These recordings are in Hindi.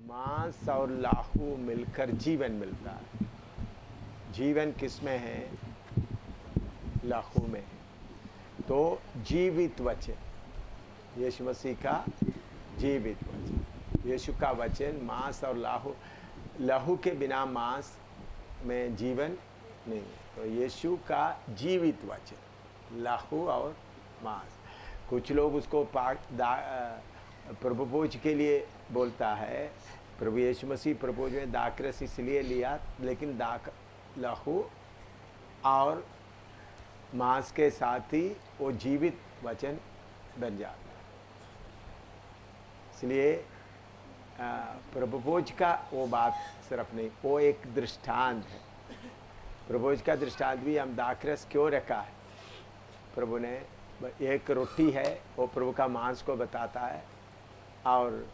मांस और लाहू मिलकर जीवन मिलता है। जीवन किसमें है? लाहू में है। तो जीवित वचन, यीशु मसीह का जीवित वचन, यीशु का वचन मांस और लाहू, लहू के बिना मांस में जीवन नहीं है। तो यीशु का जीवित वचन, लाहू और मांस। कुछ लोग उसको प्रभु भोज के लिए बोलता है। प्रभु यीशु मसीह प्रभु भोज में दाखरस इसलिए लिया, लेकिन लहू और मांस के साथ ही वो जीवित वचन बन जाता है। इसलिए प्रभु भोज का वो बात सिर्फ नहीं, वो एक दृष्टांत है। प्रभु भोज का दृष्टांत भी हम दाखरस क्यों रखा है? प्रभु ने एक रोटी है, वो प्रभु का मांस को बताता है, और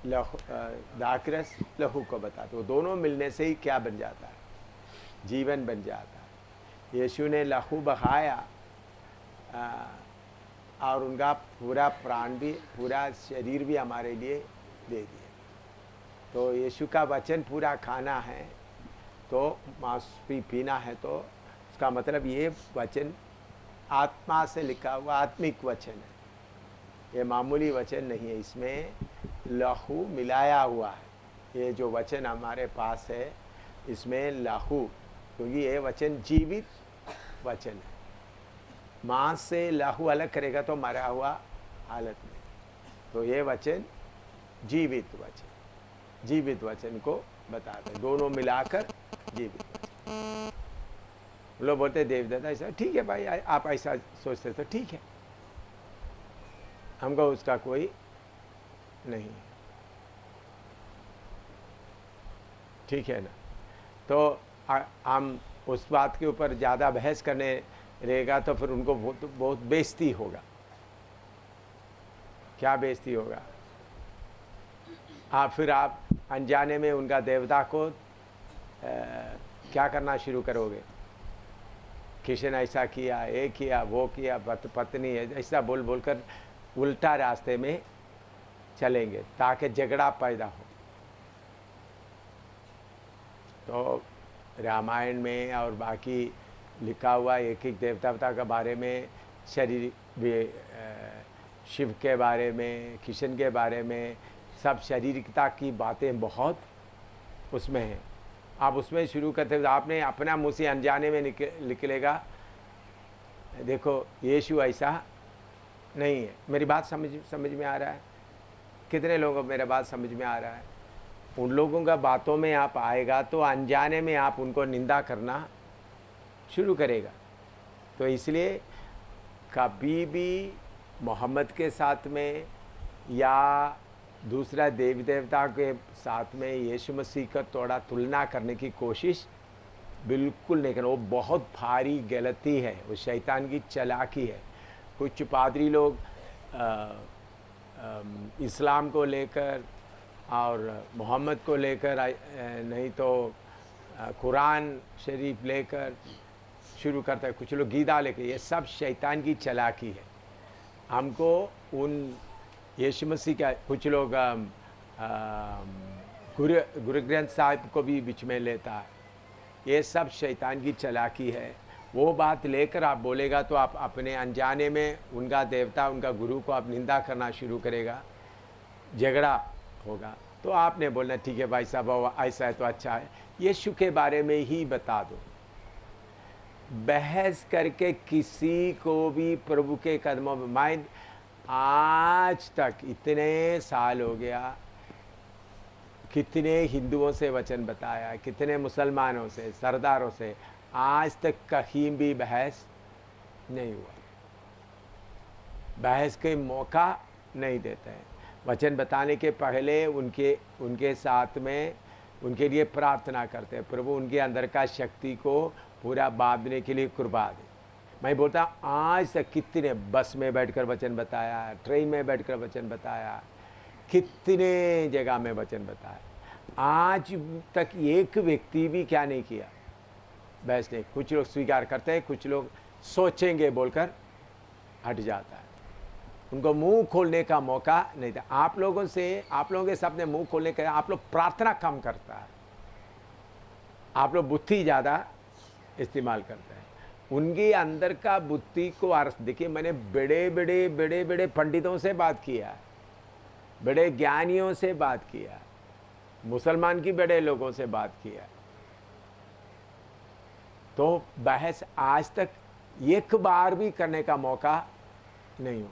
दाखरस लहू को बताता है। वो दोनों मिलने से ही क्या बन जाता है? जीवन बन जाता है। यीशु ने लहू बहाया और उनका पूरा प्राण भी, पूरा शरीर भी हमारे लिए दे दिया। तो यीशु का वचन पूरा खाना है, तो मांस भी पीना है। तो उसका मतलब ये वचन आत्मा से लिखा हुआ आत्मिक वचन है, ये मामूली वचन नहीं है। इसमें लहू मिलाया हुआ है। ये जो वचन हमारे पास है इसमें लहू, क्योंकि ये वचन जीवित वचन है। मांस से लहू अलग करेगा तो मरा हुआ हालत में। तो ये वचन जीवित वचन, जीवित वचन को बताते हैं। दोनों मिलाकर जीवित वचन। लोग बोलते देवदत्ता ऐसा, ठीक है भाई, आप ऐसा सोचते तो ठीक है, हमको उसका कोई नहीं है, ठीक है ना। तो हम उस बात के ऊपर ज़्यादा बहस करने रहेगा तो फिर उनको बहुत बेइज्जती होगा। क्या बेइज्जती होगा? फिर आप अनजाने में उनका देवता को क्या करना शुरू करोगे? किसी ने ऐसा किया, ये किया, वो किया, पत्नी ऐसा बोल बोलकर उल्टा रास्ते में चलेंगे ताकि झगड़ा पैदा हो। तो रामायण में और बाकी लिखा हुआ एक एक देवता के बारे में, शरीर शिव के बारे में, किशन के बारे में, सब शारीरिकता की बातें बहुत उसमें हैं। आप उसमें शुरू करते हो, आपने अपना मुँह से अनजाने में निकलेगा, देखो यीशु ऐसा नहीं है। मेरी बात समझ में आ रहा है? कितने लोगों को मेरा बात समझ में आ रहा है? उन लोगों का बातों में आप आएगा तो अनजाने में आप उनको निंदा करना शुरू करेगा। तो इसलिए कभी भी मोहम्मद के साथ में या दूसरा देवी देवता के साथ में यीशु मसीह का थोड़ा तुलना करने की कोशिश बिल्कुल नहीं करना। वो बहुत भारी गलती है, वो शैतान की चालाकी है। कुछ पादरी लोग इस्लाम को लेकर और मोहम्मद को लेकर, नहीं तो कुरान शरीफ लेकर शुरू करता है, कुछ लोग गीता लेकर। ये सब शैतान की चालाकी है। हमको उन यीशु मसीह का, कुछ लोग गुरु ग्रंथ साहिब को भी बीच में लेता है। ये सब शैतान की चालाकी है। वो बात लेकर आप बोलेगा तो आप अपने अनजाने में उनका देवता, उनका गुरु को आप निंदा करना शुरू करेगा, झगड़ा होगा। तो आपने बोलना ठीक है भाई साहब, ऐसा है तो अच्छा है, यीशु के बारे में ही बता दो। बहस करके किसी को भी प्रभु के कदमों में, मैं आज तक इतने साल हो गया, कितने हिंदुओं से वचन बताया, कितने मुसलमानों से, सरदारों से, आज तक कहीं भी बहस नहीं हुआ। बहस के मौका नहीं देते हैं। वचन बताने के पहले उनके साथ में उनके लिए प्रार्थना करते हैं, प्रभु उनके अंदर का शक्ति को पूरा बांधने के लिए कुर्बा दे। मैं बोलता आज तक कितने बस में बैठकर वचन बताया, ट्रेन में बैठकर वचन बताया, कितने जगह में वचन बताया, आज तक एक व्यक्ति भी क्या नहीं किया, बहस नहीं। कुछ लोग स्वीकार करते हैं, कुछ लोग सोचेंगे बोलकर हट जाता है। उनको मुंह खोलने का मौका नहीं था। आप लोगों के सामने मुंह खोलने का, आप लोग प्रार्थना कम करता है, आप लोग बुद्धि ज़्यादा इस्तेमाल करते हैं। उनके अंदर का बुद्धि को देखिए, मैंने बड़े बड़े पंडितों से बात किया, बड़े ज्ञानियों से बात किया, मुसलमान की बड़े लोगों से बात किया, तो बहस आज तक एक बार भी करने का मौका नहीं हुआ।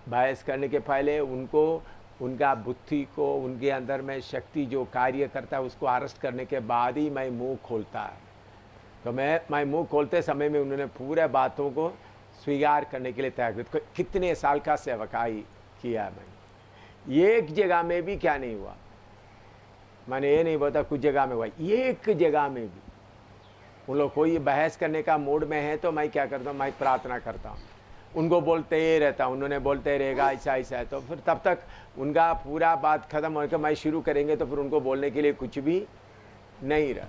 बहस करने के पहले उनको, उनका बुद्धि को, उनके अंदर में शक्ति जो कार्य करता है उसको अरेस्ट करने के बाद ही मैं मुंह खोलता है। तो मैं मुंह खोलते समय में उन्होंने पूरे बातों को स्वीकार करने के लिए तैयार। कितने साल का सेवकाई किया मैंने, एक जगह में भी क्या नहीं हुआ। मैंने ये नहीं बोलता कुछ जगह में हुआ, एक जगह में भी उन लोग कोई बहस करने का मूड में है तो मैं क्या करता हूँ, मैं प्रार्थना करता हूँ, उनको बोलते ही रहता हूँ, उन्होंने बोलते रहेगा ऐसा ऐसा है, तो फिर तब तक उनका पूरा बात खत्म होकर मैं शुरू करेंगे तो फिर उनको बोलने के लिए कुछ भी नहीं रहा,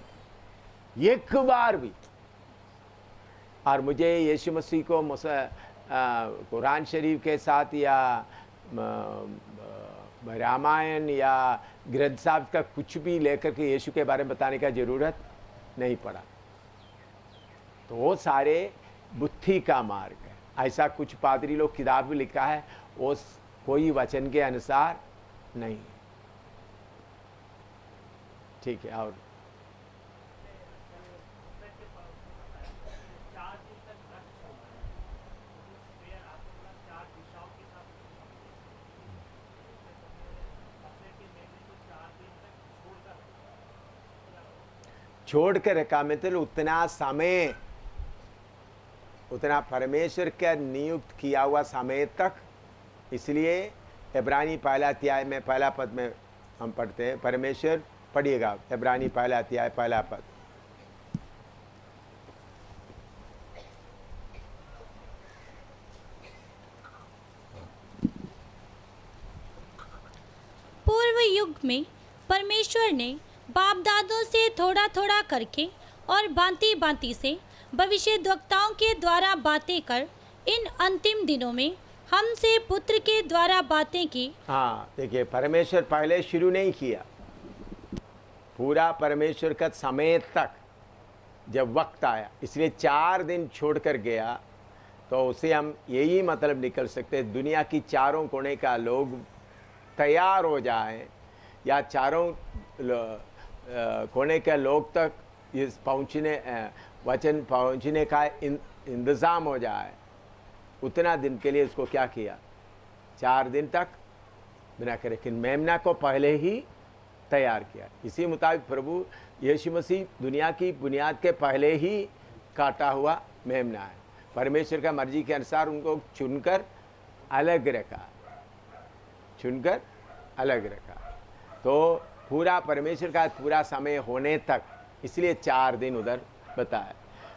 एक बार भी। और मुझे यीशु मसीह को कुरान शरीफ के साथ या रामायण या ग्रंथ साहब का कुछ भी लेकर के यीशु के बारे में बताने का ज़रूरत नहीं पड़ा। तो वो सारे बुद्धि का मार्ग है। ऐसा कुछ पादरी लोग किताब में लिखा है, वो कोई वचन के अनुसार नहीं है। ठीक है। और छोड़ कर रखा मतलब उतना समय, उतना परमेश्वर का नियुक्त किया हुआ समय तक। इसलिए इब्रानी पहला अध्याय में पहला पद में हम पढ़ते हैं, परमेश्वर, पढ़िएगा इब्रानी पहला अध्याय पहला पद। पूर्व युग में परमेश्वर ने बाप दादों से थोड़ा थोड़ा करके और भांति भांति से भविष्यद्वक्ताओं के द्वारा बातें कर इन अंतिम दिनों में हमसे पुत्र के द्वारा बातें की। हाँ, देखिए, परमेश्वर पहले शुरू नहीं किया, पूरा परमेश्वर का समय तक जब वक्त आया, इसलिए 4 दिन छोड़कर गया। तो उसे हम यही मतलब निकल सकते हैं, दुनिया की चारों कोने का लोग तैयार हो जाए, या चारों कोने के लोग तक इस वचन पहुंचने का इंतज़ाम हो जाए, उतना दिन के लिए उसको क्या किया, 4 दिन तक बिना करे, लेकिन मेमना को पहले ही तैयार किया। इसी मुताबिक प्रभु यीशु मसीह दुनिया की बुनियाद के पहले ही काटा हुआ मेमना है। परमेश्वर का मर्जी के अनुसार उनको चुनकर अलग रखा, चुनकर अलग रखा। तो पूरा परमेश्वर का पूरा समय होने तक, इसलिए 4 दिन उधर बताया।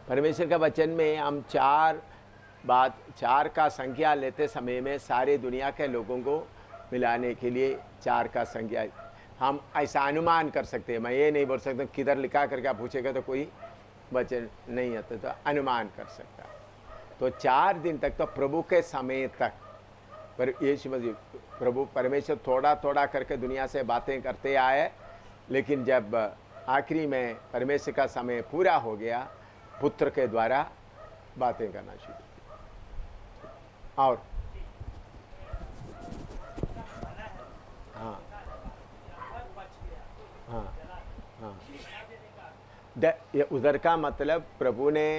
परमेश्वर का वचन में हम 4 का संख्या लेते समय में सारे दुनिया के लोगों को मिलाने के लिए 4 का संख्या हम ऐसा अनुमान कर सकते हैं। मैं ये नहीं बोल सकता किधर लिखा करके आप पूछेगा तो कोई वचन नहीं आता, तो अनुमान कर सकता। तो 4 दिन तक, तो प्रभु के समय तक पर यीशु मसीह प्रभु परमेश्वर थोड़ा थोड़ा करके दुनिया से बातें करते आए, लेकिन जब आखिरी में परमेश्वर का समय पूरा हो गया, पुत्र के द्वारा बातें करना शुरू किया। और हाँ हाँ हाँ, उधर का मतलब प्रभु ने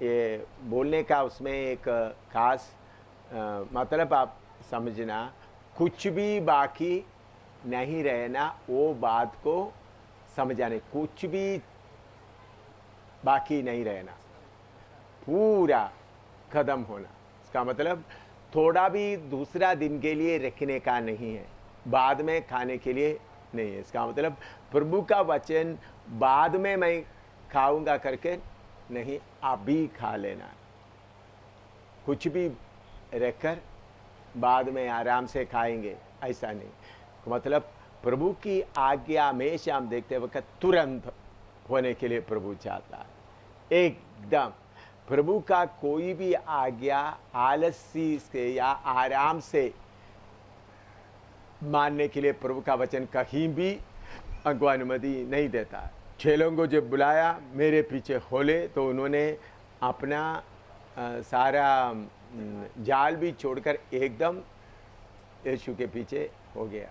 ये बोलने का उसमें एक खास मतलब आप समझना, कुछ भी बाकी नहीं रहना, वो बात को समझाने, कुछ भी बाकी नहीं रहना, पूरा खत्म होना। इसका मतलब थोड़ा भी दूसरा दिन के लिए रखने का नहीं है, बाद में खाने के लिए नहीं है। इसका मतलब प्रभु का वचन बाद में मैं खाऊंगा करके नहीं, अभी खा लेना, कुछ भी रखकर बाद में आराम से खाएंगे, ऐसा नहीं। मतलब प्रभु की आज्ञा हमेशा हम देखते वक्त तुरंत होने के लिए प्रभु चाहता है, एकदम। प्रभु का कोई भी आज्ञा आलसी से या आराम से मानने के लिए प्रभु का वचन कहीं भी हमको अनुमति नहीं देता है। 6 लोगों को जब बुलाया मेरे पीछे खोले तो उन्होंने अपना सारा जाल भी छोड़कर एकदम यीशु के पीछे हो गया।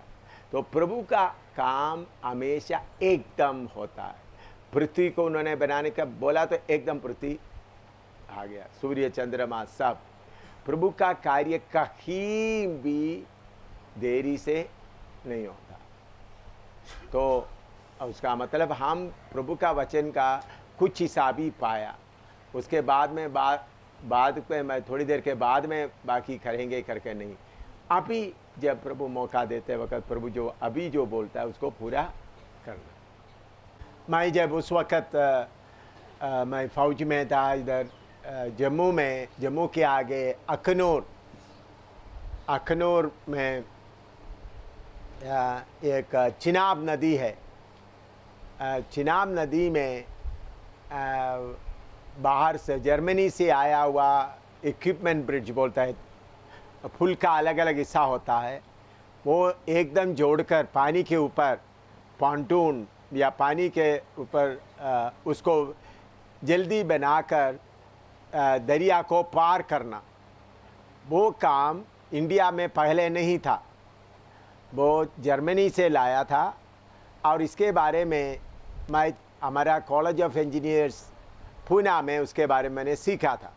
तो प्रभु का काम हमेशा एकदम होता है। पृथ्वी को उन्होंने बनाने का बोला तो एकदम पृथ्वी आ गया, सूर्य चंद्रमा सब। प्रभु का कार्य कहीं भी देरी से नहीं होता। तो उसका मतलब हम प्रभु का वचन का कुछ हिसाब ही पाया, उसके बाद में बाद में मैं थोड़ी देर के बाद में बाकी करेंगे करके नहीं। अभी जब प्रभु मौका देते वक्त प्रभु जो अभी जो बोलता है उसको पूरा करना। मैं जब उस वक्त मैं फौज में था इधर जम्मू में, जम्मू के आगे अखनूर में एक चिनाब नदी है। चिनाब नदी में बाहर से जर्मनी से आया हुआ इक्विपमेंट ब्रिज बोलता है, पुल का अलग अलग हिस्सा होता है, वो एकदम जोड़कर पानी के ऊपर पॉन्टून या पानी के ऊपर उसको जल्दी बनाकर दरिया को पार करना, वो काम इंडिया में पहले नहीं था, वो जर्मनी से लाया था। और इसके बारे में मैं हमारा कॉलेज ऑफ इंजीनियर्स पूना में उसके बारे में मैंने सीखा था।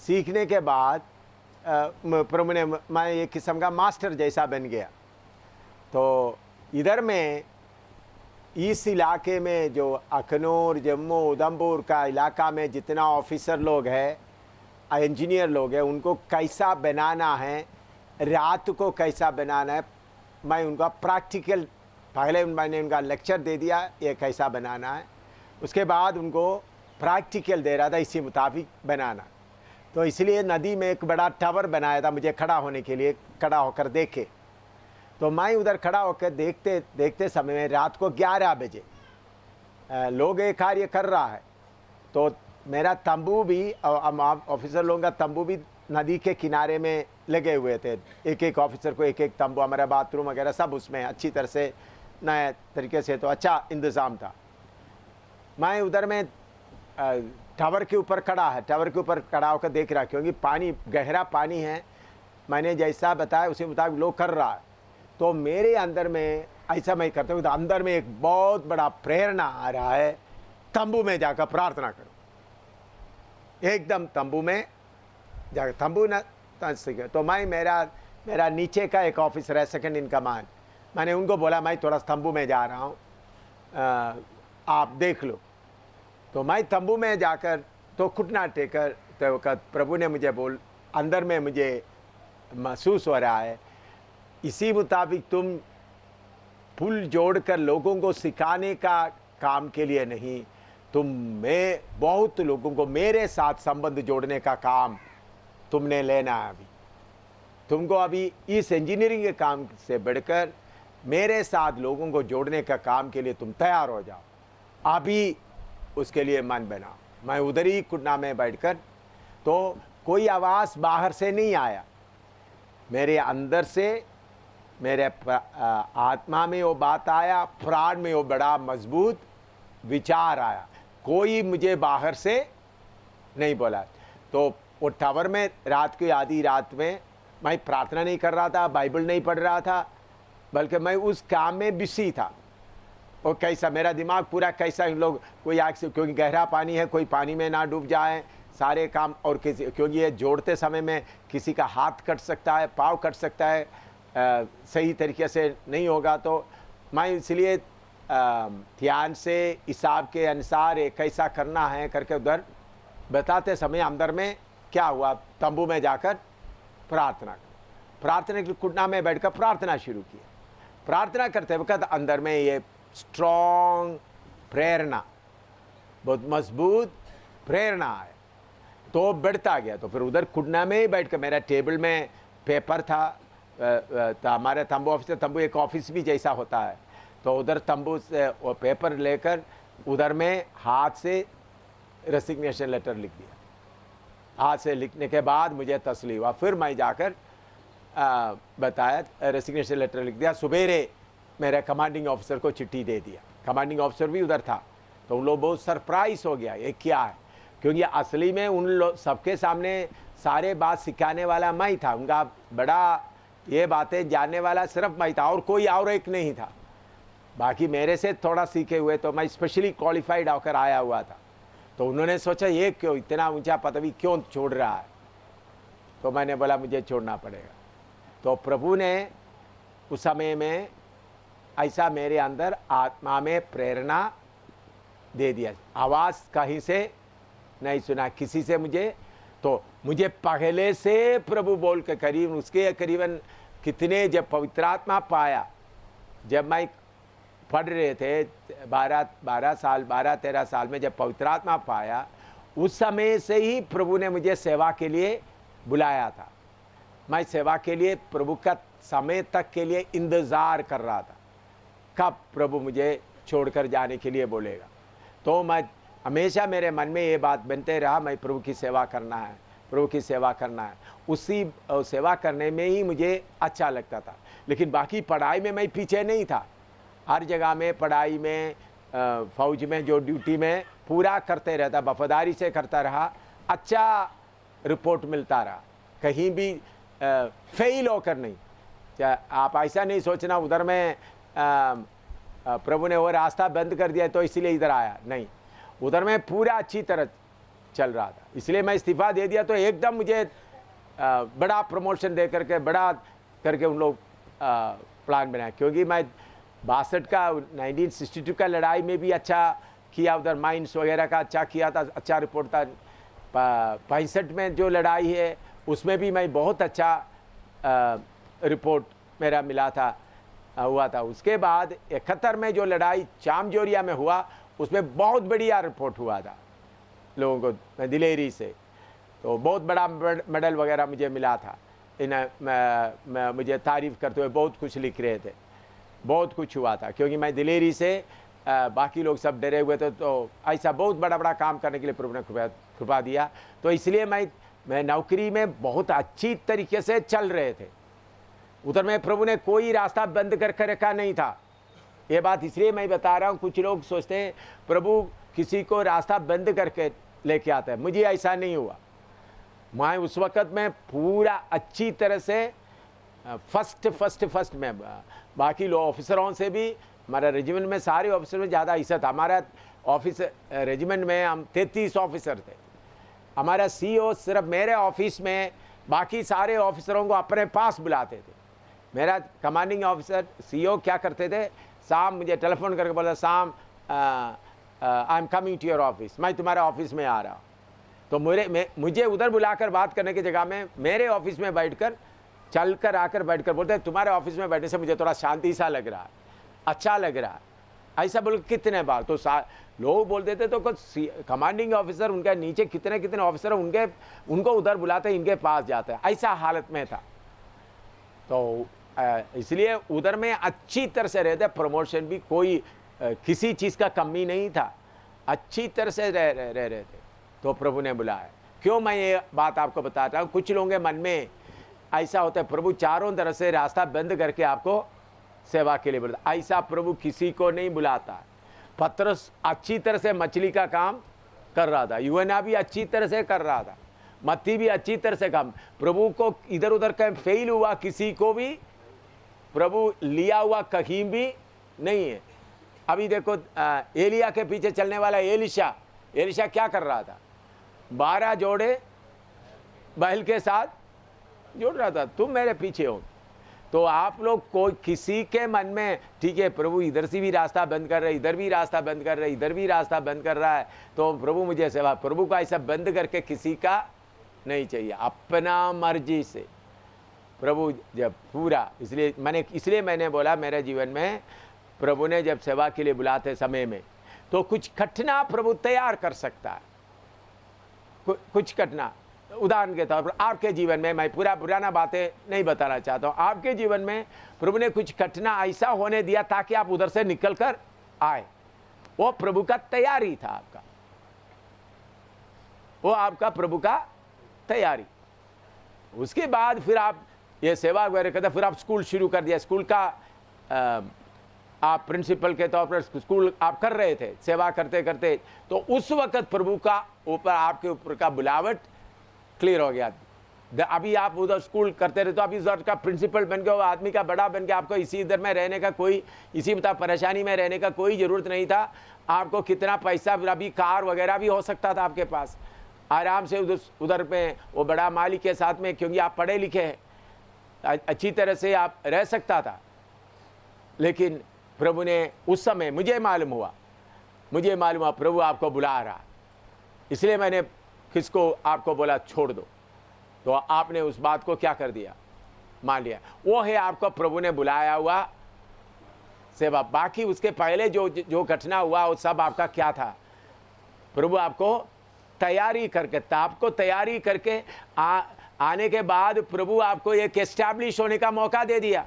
सीखने के बाद प्रभु ने मैं एक किस्म का मास्टर जैसा बन गया। तो इधर में इस इलाके में जो अखनूर जम्मू उधमपुर का इलाका में जितना ऑफिसर लोग हैं, इंजीनियर लोग हैं, उनको कैसा बनाना है, रात को कैसा बनाना है, मैं उनका प्रैक्टिकल पहले मैंने उनका लेक्चर दे दिया ये कैसा बनाना है, उसके बाद उनको प्रैक्टिकल दे रहा था इसी मुताबिक बनाना। तो इसलिए नदी में एक बड़ा टावर बनाया था मुझे खड़ा होने के लिए, खड़ा होकर देखे। तो मैं उधर खड़ा होकर देखते समय में रात को 11 बजे लोग ये कार्य कर रहा है। तो मेरा तंबू भी ऑफिसर लोगों का तंबू भी नदी के किनारे में लगे हुए थे, एक एक ऑफिसर को एक एक तंबू, हमारा बाथरूम वगैरह सब उसमें अच्छी तरह से नए तरीके से, तो अच्छा इंतज़ाम था। मैं उधर में टावर के ऊपर खड़ा है, टावर के ऊपर खड़ा होकर देख रहा, क्योंकि पानी गहरा पानी है, मैंने जैसा बताया उसी मुताबिक लोग कर रहा है। तो मेरे अंदर में ऐसा मैं करते हुए तो अंदर में एक बहुत बड़ा प्रेरणा आ रहा है, तंबू में जाकर प्रार्थना करो, एकदम तंबू में जाकर तंबू न। तो मैं मेरा नीचे का एक ऑफिसर है सेकंड इन कमांड, मैंने उनको बोला मैं थोड़ा तंबू में जा रहा हूँ, आप देख लो। तो मैं तंबू में जाकर तो घुटना टेकर तो प्रभु ने मुझे अंदर में मुझे महसूस हो रहा है, इसी मुताबिक तुम पुल जोड़कर लोगों को सिखाने का काम के लिए नहीं, मैं बहुत लोगों को मेरे साथ संबंध जोड़ने का काम तुमने लेना है। अभी तुमको अभी इस इंजीनियरिंग के काम से बढ़कर मेरे साथ लोगों को जोड़ने का काम के लिए तुम तैयार हो जाओ, अभी उसके लिए मन बनाओ। मैं उधर ही कुटना में बैठकर, तो कोई आवाज़ बाहर से नहीं आया, मेरे अंदर से मेरे आत्मा में वो बात आया, प्राण में वो बड़ा मजबूत विचार आया, कोई मुझे बाहर से नहीं बोला। तो वो टावर में रात की आधी रात में मैं प्रार्थना नहीं कर रहा था, बाइबल नहीं पढ़ रहा था, बल्कि मैं उस काम में बिजी था। और कैसा मेरा दिमाग पूरा कैसा इन लोग कोई आग से, क्योंकि गहरा पानी है, कोई पानी में ना डूब जाए, सारे काम। और किसी क्योंकि ये जोड़ते समय में किसी का हाथ कट सकता है, पाँव कट सकता है, सही तरीके से नहीं होगा। तो मैं इसलिए ध्यान से हिसाब के अनुसार एक कैसा करना है करके उधर बताते समय अंदर में क्या हुआ, तंबू में जाकर प्रार्थना के कुटना में बैठकर प्रार्थना शुरू किया। प्रार्थना करते वक्त अंदर में ये स्ट्रॉन्ग प्रेरणा, बहुत मजबूत प्रेरणा है, तो बढ़ता गया। तो फिर उधर कुटना में ही बैठ कर मेरा टेबल में पेपर था, हमारे तंबू ऑफिस, तंबू एक ऑफिस भी जैसा होता है, तो उधर तंबू से वो पेपर लेकर उधर में हाथ से रेसिग्नेशन लेटर लिख दिया। हाथ से लिखने के बाद मुझे तसली हुआ। फिर मैं जाकर बताया, रेसिग्नेशन लेटर लिख दिया। सवेरे मेरे कमांडिंग ऑफिसर को चिट्ठी दे दिया। कमांडिंग ऑफिसर भी उधर था, तो उन लोग बहुत सरप्राइज हो गया, ये क्या है, क्योंकि असली में उन लोग सबके सामने सारे बात सिखाने वाला मैं था। उनका बड़ा ये बातें जानने वाला सिर्फ मैं था और कोई और एक नहीं था। बाकी मेरे से थोड़ा सीखे हुए, तो मैं स्पेशली क्वालिफाइड होकर आया हुआ था। तो उन्होंने सोचा ये क्यों इतना ऊंचा पदवी क्यों छोड़ रहा है। तो मैंने बोला मुझे छोड़ना पड़ेगा। तो प्रभु ने उस समय में ऐसा मेरे अंदर आत्मा में प्रेरणा दे दिया। आवाज़ कहीं से नहीं सुना किसी से मुझे पहले से प्रभु बोल के करीबन कितने, जब पवित्र आत्मा पाया, जब मैं पढ़ रहे थे 12-13 साल में जब पवित्र आत्मा पाया, उस समय से ही प्रभु ने मुझे सेवा के लिए बुलाया था। मैं सेवा के लिए प्रभु का समय तक के लिए इंतज़ार कर रहा था, कब प्रभु मुझे छोड़कर जाने के लिए बोलेगा। तो मैं हमेशा मेरे मन में ये बात बनते रहा, मैं प्रभु की सेवा करना है, प्रभु की सेवा करना है। उसी सेवा करने में ही मुझे अच्छा लगता था। लेकिन बाकी पढ़ाई में मैं पीछे नहीं था। हर जगह में पढ़ाई में, फौज में जो ड्यूटी में पूरा करते रहता, वफादारी से करता रहा, अच्छा रिपोर्ट मिलता रहा, कहीं भी फेल होकर नहीं। आप ऐसा नहीं सोचना उधर में प्रभु ने वो रास्ता बंद कर दिया तो इसलिए इधर आया, नहीं, उधर में पूरा अच्छी तरह चल रहा था। इसलिए मैं इस्तीफा दे दिया तो एकदम मुझे बड़ा प्रमोशन दे करके, बड़ा करके उन लोग प्लान बनाया। क्योंकि मैं 1962 का लड़ाई में भी अच्छा किया, उधर माइंस वगैरह का अच्छा किया था, अच्छा रिपोर्ट था। 65 में जो लड़ाई है उसमें भी मैं बहुत अच्छा रिपोर्ट मेरा मिला था, हुआ था। उसके बाद 71 में जो लड़ाई चामजोरिया में हुआ, उसमें बहुत बढ़िया रिपोर्ट हुआ था लोगों को दिलेरी से, तो बहुत बड़ा मेडल वगैरह मुझे मिला था। मुझे तारीफ़ करते हुए बहुत कुछ लिख रहे थे, बहुत कुछ हुआ था। क्योंकि मैं दिलेरी से, बाकी लोग सब डरे हुए थे, तो ऐसा बहुत बड़ा काम करने के लिए प्रभु ने कृपा दिया। तो इसलिए मैं नौकरी में बहुत अच्छी तरीके से चल रहे थे। उधर में प्रभु ने कोई रास्ता बंद करके रखा नहीं था। ये बात इसलिए मैं बता रहा हूँ, कुछ लोग सोचते हैं प्रभु किसी को रास्ता बंद करके लेके आता है, मुझे ऐसा नहीं हुआ। मैं उस वक़्त में पूरा अच्छी तरह से फर्स्ट में, बाकी लोग ऑफिसरों से भी, हमारा रेजिमेंट में सारे ऑफिसर में ज़्यादा हिस्सा था। हमारा ऑफिस रेजिमेंट में हम 33 ऑफिसर थे। हमारा सीईओ सिर्फ मेरे ऑफिस में, बाकी सारे ऑफिसरों को अपने पास बुलाते थे। मेरा कमांडिंग ऑफिसर सीईओ क्या करते थे, शाम मुझे टेलीफोन करके बोला, Shyam I am coming to your office, मैं तुम्हारे ऑफिस में आ रहा हूँ। तो मुझे उधर बुलाकर बात करने की जगह में मेरे ऑफिस में बैठकर, चलकर आकर बैठकर बोलते हैं तुम्हारे ऑफिस में बैठने से मुझे थोड़ा शांति सा लग रहा है, अच्छा लग रहा है। ऐसा बोल कितने बार तो लोग बोल देते, तो कुछ कमांडिंग ऑफिसर उनके नीचे कितने ऑफिसर उनको उधर बुलाते, इनके पास जाते हैं, ऐसा हालत में था। तो इसलिए उधर में अच्छी तरह से रहते, प्रमोशन भी कोई किसी चीज़ का कमी नहीं था, अच्छी तरह से रह रहे थे। तो प्रभु ने बुलाया। क्यों मैं ये बात आपको बताता हूँ, कुछ लोगों के मन में ऐसा होता है प्रभु चारों तरफ से रास्ता बंद करके आपको सेवा के लिए बुलाता। ऐसा प्रभु किसी को नहीं बुलाता। पतरस अच्छी तरह से मछली का काम कर रहा था, यूहन्ना भी अच्छी तरह से कर रहा था, मत्ती भी अच्छी तरह से काम। प्रभु को इधर उधर कहीं फेल हुआ किसी को भी प्रभु लिया हुआ कहीं भी नहीं है। अभी देखो एलिया के पीछे चलने वाला एलिशा क्या कर रहा था, 12 जोड़े बैल के साथ जोड़ रहा था, तुम मेरे पीछे हो। तो आप लोग कोई किसी के मन में, ठीक है प्रभु इधर से भी रास्ता बंद कर रहे, इधर भी रास्ता बंद कर रहे, इधर भी रास्ता बंद कर रहा है, तो प्रभु मुझे सेवा, प्रभु को ऐसा बंद करके किसी का नहीं चाहिए, अपना मर्जी से प्रभु जब पूरा। इसलिए मैंने बोला मेरे जीवन में प्रभु ने जब सेवा के लिए बुलाते समय में, तो कुछ कठिना प्रभु तैयार कर सकता है, कुछ कठिना। उदाहरण के तौर पर आपके जीवन में, मैं पूरा पुराना बातें नहीं बताना चाहता हूँ, आपके जीवन में प्रभु ने कुछ कठिना ऐसा होने दिया ताकि आप उधर से निकल कर आए। वो प्रभु का तैयारी था, आपका वो आपका प्रभु का तैयारी। उसके बाद फिर आप ये सेवा वगैरह करते, फिर आप स्कूल शुरू कर दिया। स्कूल का आप प्रिंसिपल के तौर पर स्कूल आप कर रहे थे सेवा करते करते, तो उस वक्त प्रभु का ऊपर आपके ऊपर का बुलावट क्लियर हो गया। अभी आप उधर स्कूल करते रहे तो अभी उधर का प्रिंसिपल बन गए, आदमी का बड़ा बन गया, आपको इसी इधर में रहने का कोई, इसी मतलब परेशानी में रहने का कोई ज़रूरत नहीं था। आपको कितना पैसा, अभी कार वगैरह भी हो सकता था आपके पास, आराम से उधर पे वो बड़ा मालिक के साथ में, क्योंकि आप पढ़े लिखे हैं, अच्छी तरह से आप रह सकता था। लेकिन प्रभु ने उस समय मुझे मालूम हुआ प्रभु आपको बुला रहा, इसलिए मैंने किसको आपको बोला छोड़ दो, तो आपने उस बात को क्या कर दिया, मान लिया। वो है आपको प्रभु ने बुलाया हुआ सेवा। बाकी उसके पहले जो घटना हुआ वो सब आपका क्या था, प्रभु आपको तैयारी करके, आपको तैयारी करके आने के बाद प्रभु आपको एक एस्टैब्लिश होने का मौका दे दिया,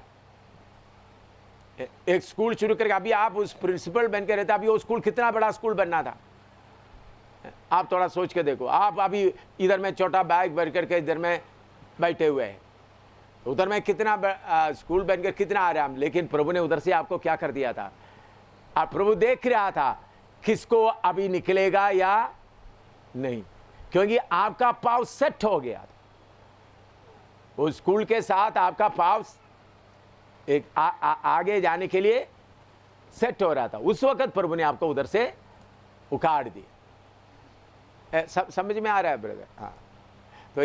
एक स्कूल शुरू करके। अभी आप उस प्रिंसिपल बन के रहते, अभी वो स्कूल कितना बड़ा स्कूल बनना था, आप थोड़ा सोच के देखो। आप अभी इधर में छोटा बैग भर करके इधर में बैठे हुए हैं, उधर में कितना स्कूल बनकर कितना आराम। लेकिन प्रभु ने उधर से आपको क्या कर दिया था, आप प्रभु देख रहा था किसको अभी निकलेगा या नहीं, क्योंकि आपका पाव सेट हो गया था। वो स्कूल के साथ आपका पाव एक आगे जाने के लिए सेट हो रहा था। उस वक्त प्रभु ने आपको उधर से उखाड़ दिया। समझ में आ रहा है ब्रदर? हाँ, तो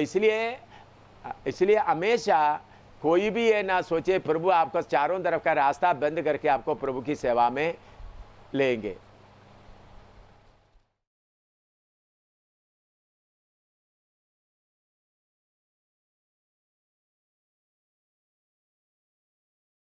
इसलिए हमेशा कोई भी ये ना सोचे प्रभु आपको चारों तरफ का रास्ता बंद करके आपको प्रभु की सेवा में लेंगे।